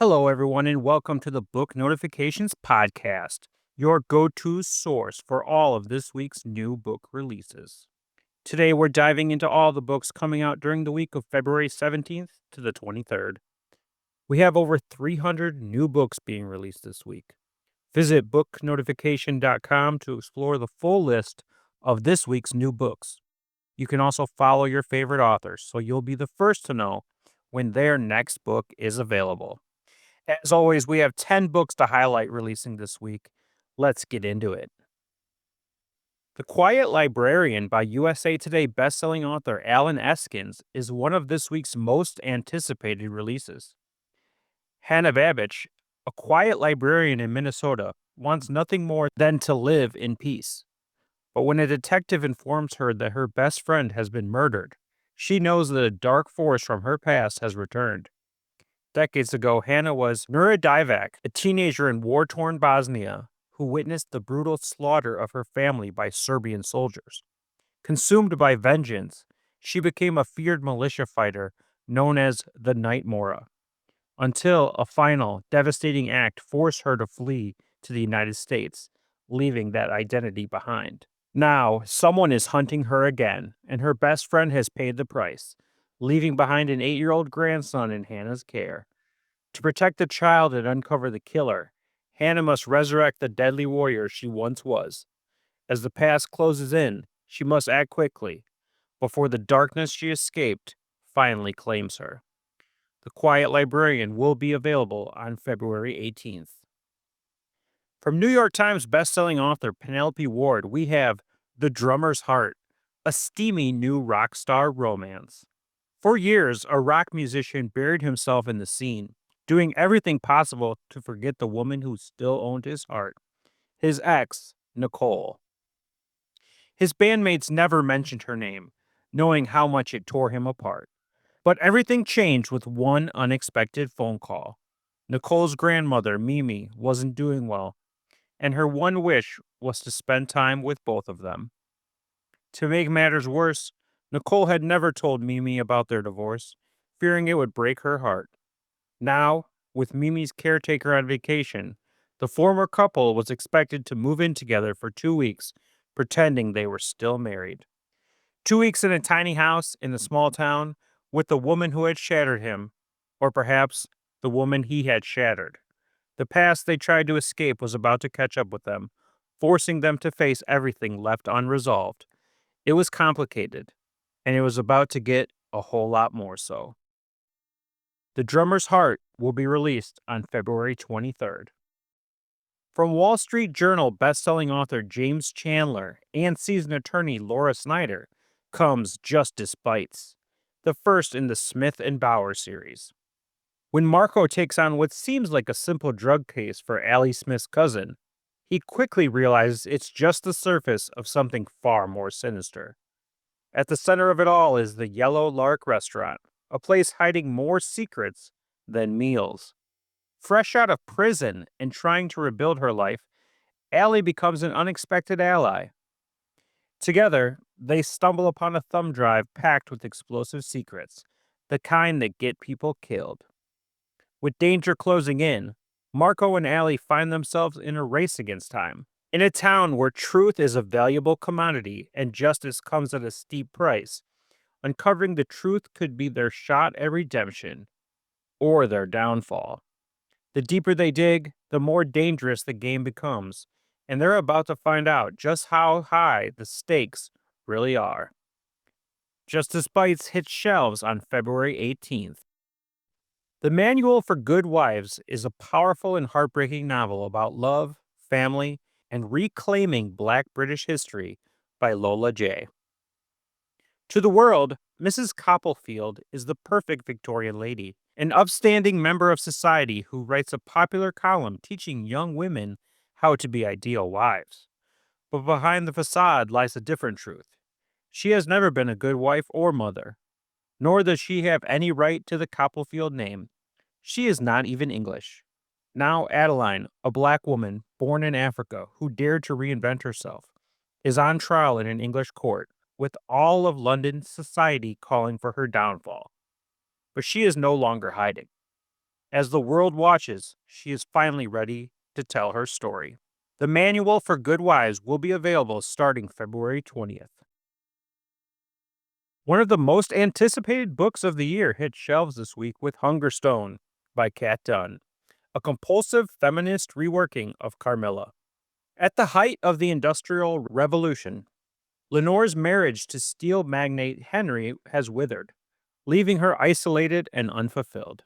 Hello, everyone, and welcome to the Book Notifications Podcast, your go to source for all of this week's new book releases. Today, we're diving into all the books coming out during the week of February 17th to the 23rd. We have over 300 new books being released this week. Visit booknotification.com to explore the full list of this week's new books. You can also follow your favorite authors, so you'll be the first to know when their next book is available. As always, we have 10 books to highlight releasing this week. Let's get into it. The Quiet Librarian by USA Today bestselling author Alan Eskens is one of this week's most anticipated releases. Hannah Babbage, a quiet librarian in Minnesota, wants nothing more than to live in peace. But when a detective informs her that her best friend has been murdered, she knows that a dark force from her past has returned. Decades ago, Hannah was Nura Divac, a teenager in war-torn Bosnia who witnessed the brutal slaughter of her family by Serbian soldiers. Consumed by vengeance, she became a feared militia fighter known as the Night Mora, until a final, devastating act forced her to flee to the United States, leaving that identity behind. Now, someone is hunting her again, and her best friend has paid the price, leaving behind an 8-year-old grandson in Hannah's care. To protect the child and uncover the killer, Hannah must resurrect the deadly warrior she once was. As the past closes in, she must act quickly, before the darkness she escaped finally claims her. The Quiet Librarian will be available on February 18th. From New York Times bestselling author Penelope Ward, we have The Drummer's Heart, a steamy new rock star romance. For years, a rock musician buried himself in the scene, doing everything possible to forget the woman who still owned his heart, his ex, Nicole. His bandmates never mentioned her name, knowing how much it tore him apart. But everything changed with one unexpected phone call. Nicole's grandmother, Mimi, wasn't doing well, and her one wish was to spend time with both of them. To make matters worse, Nicole had never told Mimi about their divorce, fearing it would break her heart. Now, with Mimi's caretaker on vacation, the former couple was expected to move in together for 2 weeks, pretending they were still married. 2 weeks in a tiny house in a small town with the woman who had shattered him, or perhaps the woman he had shattered. The past they tried to escape was about to catch up with them, forcing them to face everything left unresolved. It was complicated, and it was about to get a whole lot more so. The Drummer's Heart will be released on February 23rd. From Wall Street Journal bestselling author James Chandler and seasoned attorney Laura Snider comes Justice Bites, the first in the Smith and Bauer series. When Marco takes on what seems like a simple drug case for Allie Smith's cousin, he quickly realizes it's just the surface of something far more sinister. At the center of it all is the Yellow Lark restaurant, a place hiding more secrets than meals. Fresh out of prison and trying to rebuild her life, Allie becomes an unexpected ally. Together, they stumble upon a thumb drive packed with explosive secrets, the kind that get people killed. With danger closing in, Marco and Allie find themselves in a race against time. In a town where truth is a valuable commodity and justice comes at a steep price, uncovering the truth could be their shot at redemption or their downfall. The deeper they dig, the more dangerous the game becomes, and they're about to find out just how high the stakes really are. Justice Bites hits shelves on February 18th. The Manual for Good Wives is a powerful and heartbreaking novel about love, family, and reclaiming Black British history by Lola Jaye. To the world, Mrs. Copperfield is the perfect Victorian lady, an upstanding member of society who writes a popular column teaching young women how to be ideal wives. But behind the facade lies a different truth. She has never been a good wife or mother, nor does she have any right to the Copperfield name. She is not even English. Now Adeline, a black woman born in Africa who dared to reinvent herself, is on trial in an English court, with all of London society calling for her downfall. But she is no longer hiding. As the world watches, she is finally ready to tell her story. The manual for Good Wives will be available starting February 20th. One of the most anticipated books of the year hit shelves this week with Hungerstone by Kat Dunn, a compulsive feminist reworking of Carmilla. At the height of the Industrial Revolution, Lenore's marriage to steel magnate Henry has withered, leaving her isolated and unfulfilled.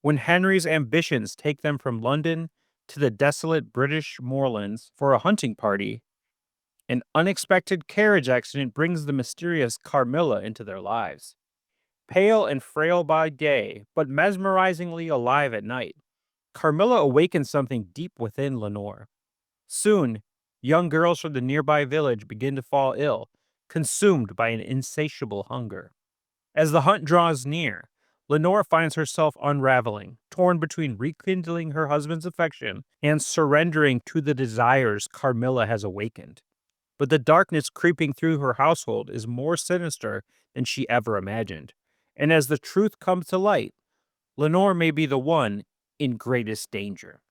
When Henry's ambitions take them from London to the desolate British moorlands for a hunting party, an unexpected carriage accident brings the mysterious Carmilla into their lives. Pale and frail by day, but mesmerizingly alive at night, Carmilla awakens something deep within Lenore. Soon, young girls from the nearby village begin to fall ill, consumed by an insatiable hunger. As the hunt draws near, Lenore finds herself unraveling, torn between rekindling her husband's affection and surrendering to the desires Carmilla has awakened. But the darkness creeping through her household is more sinister than she ever imagined. And as the truth comes to light, Lenore may be the one in greatest danger.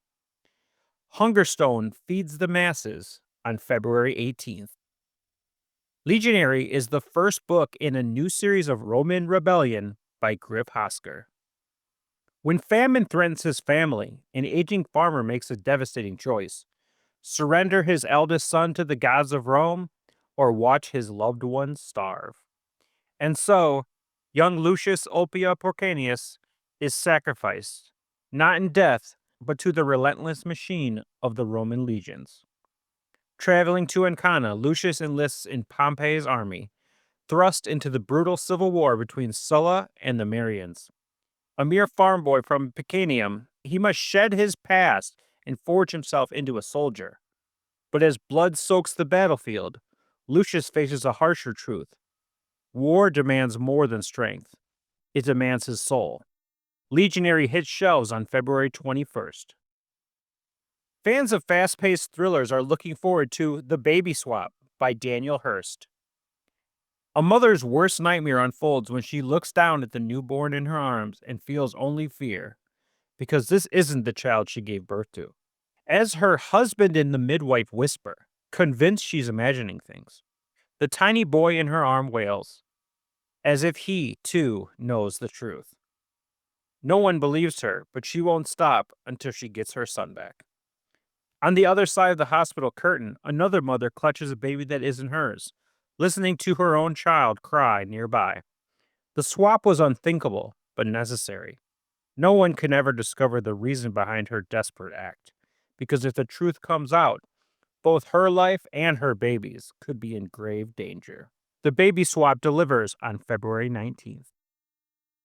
Hungerstone feeds the masses on February 18th. Legionary is the first book in a new series of Roman Rebellion by Griff Hosker. When famine threatens his family, an aging farmer makes a devastating choice: surrender his eldest son to the gods of Rome, or watch his loved ones starve. And so, young Lucius Ulpia Porcanius is sacrificed, not in death, but to the relentless machine of the Roman legions. Traveling to Ancona, Lucius enlists in Pompey's army, thrust into the brutal civil war between Sulla and the Marians. A mere farm boy from Picenium, he must shed his past and forge himself into a soldier. But as blood soaks the battlefield, Lucius faces a harsher truth. War demands more than strength. It demands his soul. Legionary hits shelves on February 21st. Fans of fast-paced thrillers are looking forward to The Baby Swap by Daniel Hurst. A mother's worst nightmare unfolds when she looks down at the newborn in her arms and feels only fear, because this isn't the child she gave birth to. As her husband and the midwife whisper, convinced she's imagining things, the tiny boy in her arm wails, as if he, too, knows the truth. No one believes her, but she won't stop until she gets her son back. On the other side of the hospital curtain, another mother clutches a baby that isn't hers, listening to her own child cry nearby. The swap was unthinkable, but necessary. No one can ever discover the reason behind her desperate act, because if the truth comes out, both her life and her baby's could be in grave danger. The Baby Swap delivers on February 19th.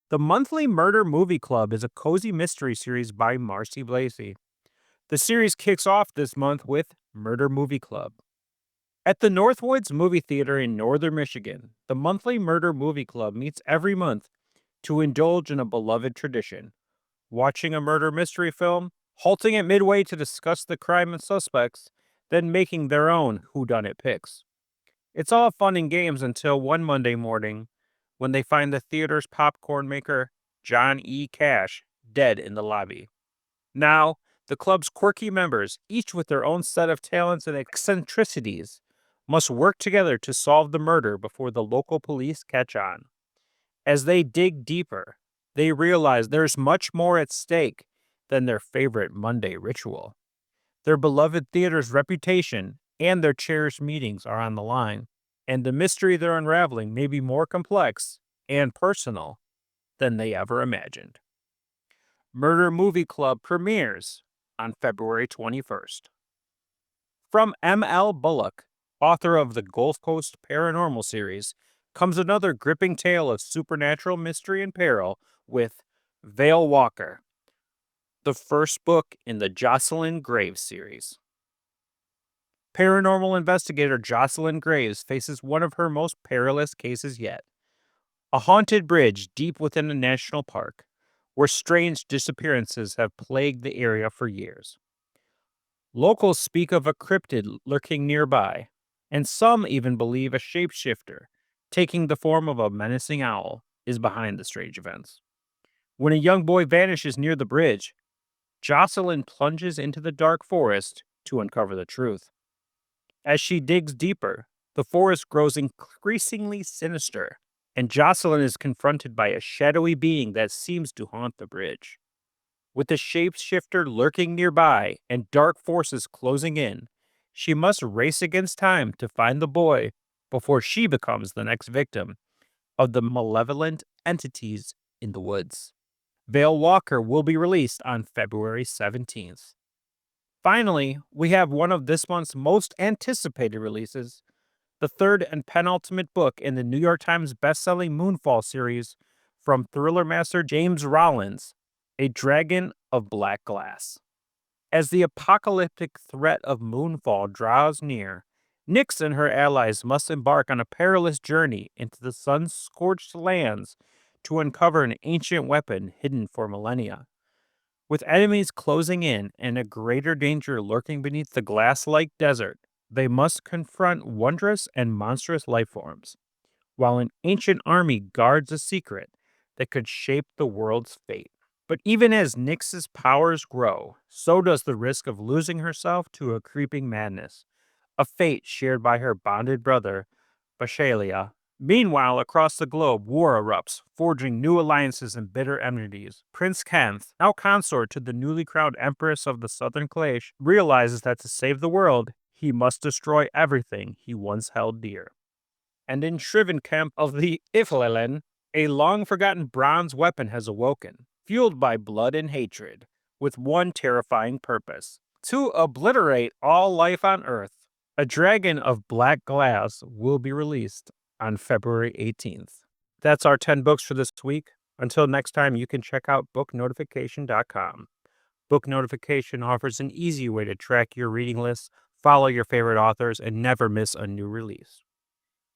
The monthly Murder Movie Club is a cozy mystery series by Marcy Blesy. The series kicks off this month with Murder Movie Club. At the Northwoods Movie Theater in northern Michigan, the monthly Murder Movie Club meets every month to indulge in a beloved tradition: watching a murder mystery film, halting at midway to discuss the crime and suspects, then making their own whodunit picks. It's all fun and games until one Monday morning when they find the theater's popcorn maker, John E. Cash, dead in the lobby. Now, the club's quirky members, each with their own set of talents and eccentricities, must work together to solve the murder before the local police catch on. As they dig deeper, they realize there's much more at stake than their favorite Monday ritual. Their beloved theater's reputation and their cherished meetings are on the line, and the mystery they're unraveling may be more complex and personal than they ever imagined. Murder Movie Club premieres on February 21st. From M.L. Bullock, author of the Gulf Coast Paranormal series, comes another gripping tale of supernatural mystery and peril with Vale Walker, the first book in the Jocelyn Graves series. Paranormal investigator Jocelyn Graves faces one of her most perilous cases yet: a haunted bridge deep within a national park, where strange disappearances have plagued the area for years. Locals speak of a cryptid lurking nearby, and some even believe a shapeshifter, taking the form of a menacing owl, is behind the strange events. When a young boy vanishes near the bridge, Jocelyn plunges into the dark forest to uncover the truth. As she digs deeper, the forest grows increasingly sinister, and Jocelyn is confronted by a shadowy being that seems to haunt the bridge. With the shapeshifter lurking nearby and dark forces closing in, she must race against time to find the boy before she becomes the next victim of the malevolent entities in the woods. Vale Walker will be released on February 17th. Finally, we have one of this month's most anticipated releases, the third and penultimate book in the New York Times bestselling Moonfall series from thriller master James Rollins, A Dragon of Black Glass. As the apocalyptic threat of Moonfall draws near, Nyx and her allies must embark on a perilous journey into the sun-scorched lands to uncover an ancient weapon hidden for millennia. With enemies closing in and a greater danger lurking beneath the glass-like desert, they must confront wondrous and monstrous life forms, while an ancient army guards a secret that could shape the world's fate. But even as Nyx's powers grow, so does the risk of losing herself to a creeping madness, a fate shared by her bonded brother, Bashalia. Meanwhile, across the globe, war erupts, forging new alliances and bitter enmities. Prince Kenth, now consort to the newly crowned Empress of the Southern Clash, realizes that to save the world, he must destroy everything he once held dear. And in Shriven Camp of the Iflelen, a long-forgotten bronze weapon has awoken, fueled by blood and hatred, with one terrifying purpose: to obliterate all life on Earth. A Dragon of Black Glass will be released on February 18th. That's our 10 books for this week. Until next time, you can check out booknotification.com. Book Notification offers an easy way to track your reading lists, follow your favorite authors, and never miss a new release.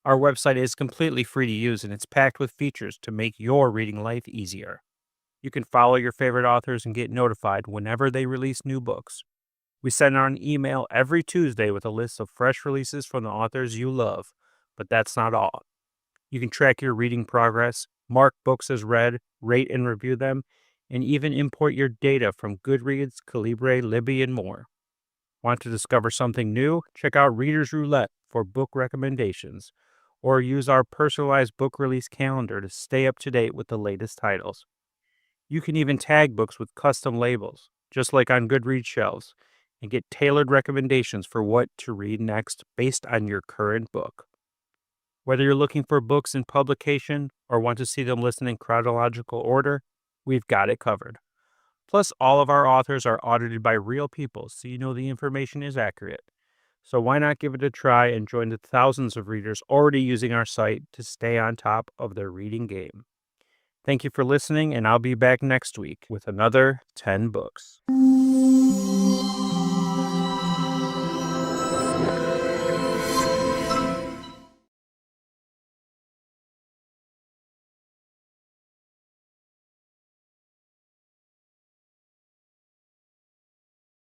Our website is completely free to use, and it's packed with features to make your reading life easier. You can follow your favorite authors and get notified whenever they release new books. We send out an email every Tuesday with a list of fresh releases from the authors you love, but that's not all. You can track your reading progress, mark books as read, rate and review them, and even import your data from Goodreads, Calibre, Libby, and more. Want to discover something new? Check out Reader's Roulette for book recommendations, or use our personalized book release calendar to stay up to date with the latest titles. You can even tag books with custom labels, just like on Goodreads shelves, and get tailored recommendations for what to read next based on your current book. Whether you're looking for books in publication or want to see them listed in chronological order, we've got it covered. Plus, all of our authors are audited by real people, so you know the information is accurate. So why not give it a try and join the thousands of readers already using our site to stay on top of their reading game. Thank you for listening, and I'll be back next week with another 10 books.